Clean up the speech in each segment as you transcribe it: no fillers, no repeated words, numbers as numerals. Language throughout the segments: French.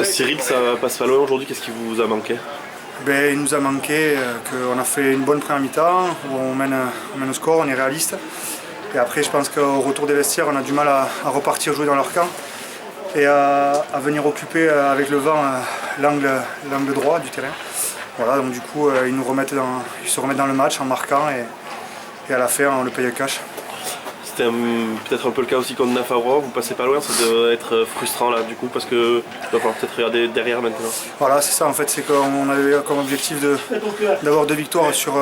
Cyril, ça passe pas loin aujourd'hui, qu'est-ce qui vous a manqué? Il nous a manqué qu'on a fait une bonne première mi-temps, où on mène au score, on est réaliste. Et après, je pense qu'au retour des vestiaires, on a du mal à repartir jouer dans leur camp et à venir occuper avec le vent l'angle droit du terrain. Voilà, donc du coup, ils se remettent dans le match en marquant et à la fin, on le paye cash. C'était peut-être un peu le cas aussi contre Nafarroa, vous passez pas loin, ça doit être frustrant là du coup parce que il va falloir peut-être regarder derrière maintenant. Voilà, c'est ça en fait, c'est qu'on avait comme objectif d'avoir 2 victoires sur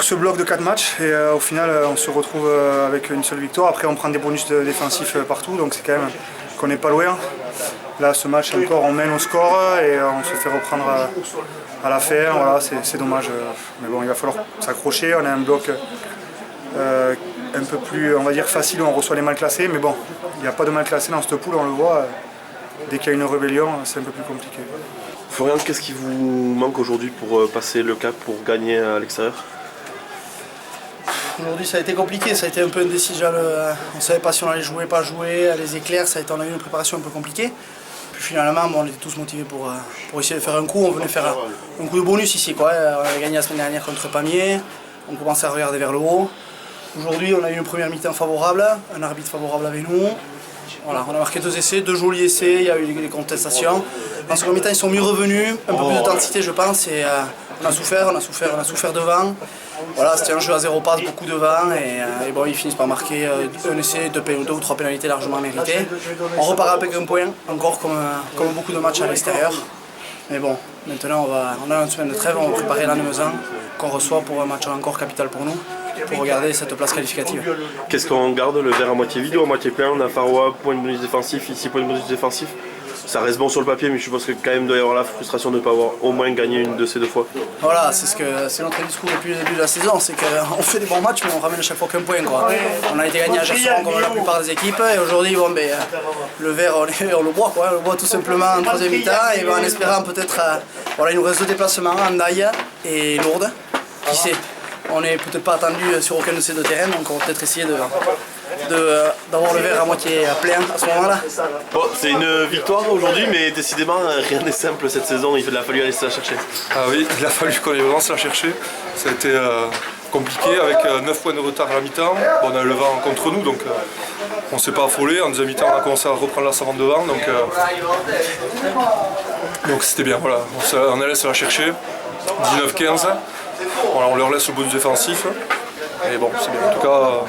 ce bloc de 4 matchs et au final on se retrouve avec une seule victoire. Après on prend des bonus défensifs partout, donc c'est quand même qu'on n'est pas loin. Là ce match encore on mène au score et on se fait reprendre à la fin, voilà, c'est dommage. Mais bon, il va falloir s'accrocher, on a un bloc un peu plus, on va dire, facile où on reçoit les mal classés, mais bon, il n'y a pas de mal classés dans cette poule, on le voit. Dès qu'il y a une rébellion, c'est un peu plus compliqué. Florian, qu'est-ce qui vous manque aujourd'hui pour passer le cap, pour gagner à l'extérieur? Aujourd'hui ça a été compliqué, ça a été un peu indécis. On ne savait pas si on allait jouer, pas jouer, les éclairs, on a eu une préparation un peu compliquée. Puis finalement on était tous motivés pour essayer de faire un coup, on venait faire un coup de bonus ici, quoi. On avait gagné la semaine dernière contre Pamiers, on commençait à regarder vers le haut. Aujourd'hui on a eu une première mi-temps favorable, un arbitre favorable avec nous. Voilà, on a marqué 2 essais, 2 jolis essais, il y a eu des contestations. En seconde mi-temps ils sont mieux revenus, un peu plus d'intensité je pense, et on a souffert de vent. Voilà, c'était un jeu à 0 passe, beaucoup de vent, et bon, ils finissent par marquer un essai, 2 ou 3 pénalités largement méritées. On repart avec un point, encore comme beaucoup de matchs à l'extérieur. Mais bon, maintenant on a une semaine de trêve, on va préparer la Nemezan qu'on reçoit pour un match encore capital pour nous, pour regarder cette place qualificative. Qu'est-ce qu'on garde, le verre à moitié vide ou à moitié plein? On a Nafarroa, point de bonus défensif, ici point de bonus défensif. Ça reste bon sur le papier, mais je pense que quand même doit y avoir la frustration de ne pas avoir au moins gagné une de ces 2 fois. Voilà, c'est notre discours depuis le début de la saison, c'est qu'on fait des bons matchs, mais on ramène à chaque fois qu'un point, quoi. On a été gagné à Gerson comme la plupart des équipes, et aujourd'hui, bon, le verre, on le boit, quoi. On le boit tout simplement en 3e mi-temps, et en espérant peut-être, voilà, il nous reste 2 déplacements, Andaille et Lourdes. Qui sait, on n'est peut-être pas attendu sur aucun de ces 2 terrains, donc on va peut-être essayer d'avoir le verre à moitié plein à ce moment-là. Bon, c'est une victoire aujourd'hui, mais décidément rien n'est simple cette saison, il a fallu aller se la chercher. Ah oui, il a fallu qu'on aille vraiment se la chercher. Ça a été compliqué avec 9 points de retard à la mi-temps. Bon, on a eu le vent contre nous, donc on ne s'est pas affolé. En 2e mi-temps, on a commencé à reprendre l'ascendant devant, donc c'était bien. Voilà. On allait se la chercher. 19-15. On leur laisse le bonus défensif. Et bon, c'est bien. En tout cas,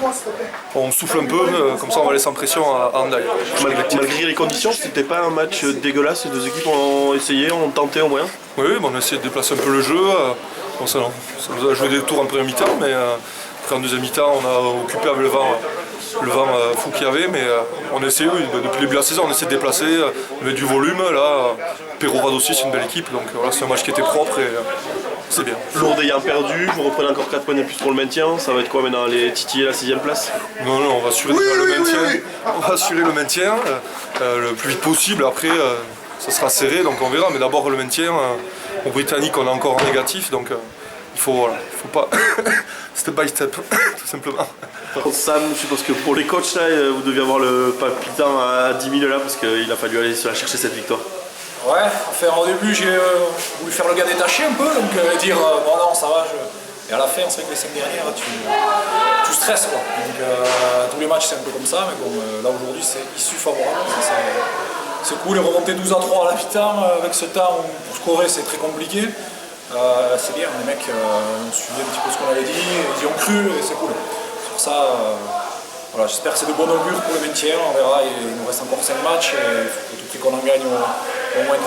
on souffle un peu, comme ça on va aller sans pression à Andaille. Malgré les conditions, c'était pas un match dégueulasse, les 2 équipes ont essayé, ont tenté au moins. Oui, on a essayé de déplacer un peu le jeu. Bon, ça nous a joué des tours en première mi-temps, mais après en 2e mi-temps, on a occupé avec le vent fou qu'il y avait, mais on a essayé, oui, depuis le début de la saison, on essaie de déplacer, de mettre du volume. Là, Pérourade aussi, c'est une belle équipe, donc voilà, c'est un match qui était propre et c'est bien. Lourdes ayant perdu, vous reprenez encore 4 points de plus pour le maintien, ça va être quoi maintenant, les titiller la 6e place? Non, on va assurer le maintien. Oui. On va assurer le maintien le plus vite possible. Après, ça sera serré, donc on verra. Mais d'abord le maintien. Aux Britanniques, on est encore en négatif, donc il faut pas step by step, tout simplement. Par contre, Sam, je suppose que pour les coachs, là, vous deviez avoir le palpitant à 10 000 là, parce qu'il a fallu aller se la chercher cette victoire. Ouais, enfin au début j'ai voulu faire le gars détaché un peu, donc dire bon non ça va, et à la fin c'est vrai que les 5 dernières tu stresses quoi. Donc tous les matchs c'est un peu comme ça, mais bon là aujourd'hui c'est issue favorable, c'est cool, et remonter 12-3 à la mi-temps avec ce temps pour scorer c'est très compliqué. C'est bien, les mecs ont suivi un petit peu ce qu'on avait dit, ils y ont cru et c'est cool. Sur ça, voilà, j'espère que c'est de bon augure pour le maintien, on verra, il nous reste encore 5 matchs et il faut tout prix qu'on en gagne au moins 3-4.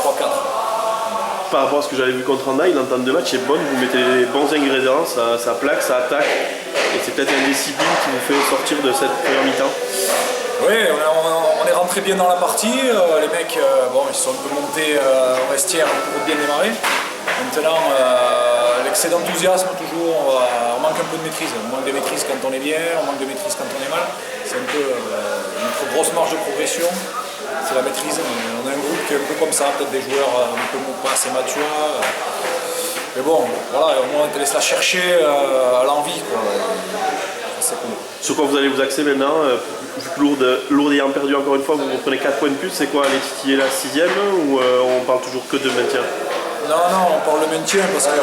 Par rapport à ce que j'avais vu contre Andaille, l'entente de match est bonne, vous mettez les bons ingrédients, ça plaque, ça attaque, et c'est peut-être une discipline qui vous fait sortir de cette première mi-temps. Oui, on est rentré bien dans la partie, les mecs bon, ils sont un peu montés au vestiaire pour bien démarrer. Maintenant, l'excès d'enthousiasme toujours, on manque un peu de maîtrise. On manque de maîtrise quand on est bien, on manque de maîtrise quand on est mal. C'est un peu notre grosse marge de progression, c'est la maîtrise. On a un groupe qui est un peu comme ça, peut-être des joueurs un peu pas assez matures. Mais bon, voilà, au moins on te laisse la chercher à l'envie. c'est cool. Sur quoi vous allez vous axer maintenant Lourdes ayant perdu encore une fois, vous prenez 4 points de plus, c'est quoi, aller titiller la 6ème ou on parle toujours que de maintien? Non, on parle de maintien parce que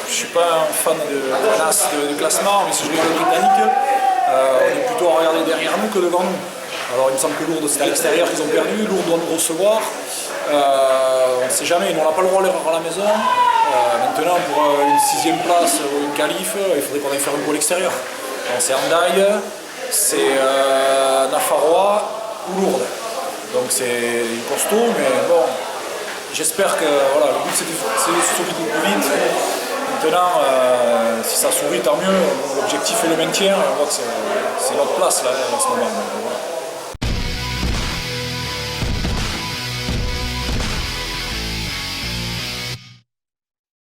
je ne suis pas un fan de classement, mais si je regarde le Britannique, on est plutôt à regarder derrière nous que devant nous. Alors il me semble que Lourdes c'est à l'extérieur qu'ils ont perdu, Lourdes doit nous recevoir. On ne sait jamais, nous on n'a pas le droit à l'erreur à la maison. Maintenant pour une 6ème place ou une qualif, il faudrait qu'on aille faire un coup à l'extérieur. C'est Hendaye, c'est Nafarroa ou Lourdes. Donc c'est costaud, mais bon, j'espère que voilà, le but c'est de sauver tout plus vite. Maintenant, si ça sourit, tant mieux. L'objectif est le maintien. On voit que c'est notre place là, en ce moment. Donc, voilà.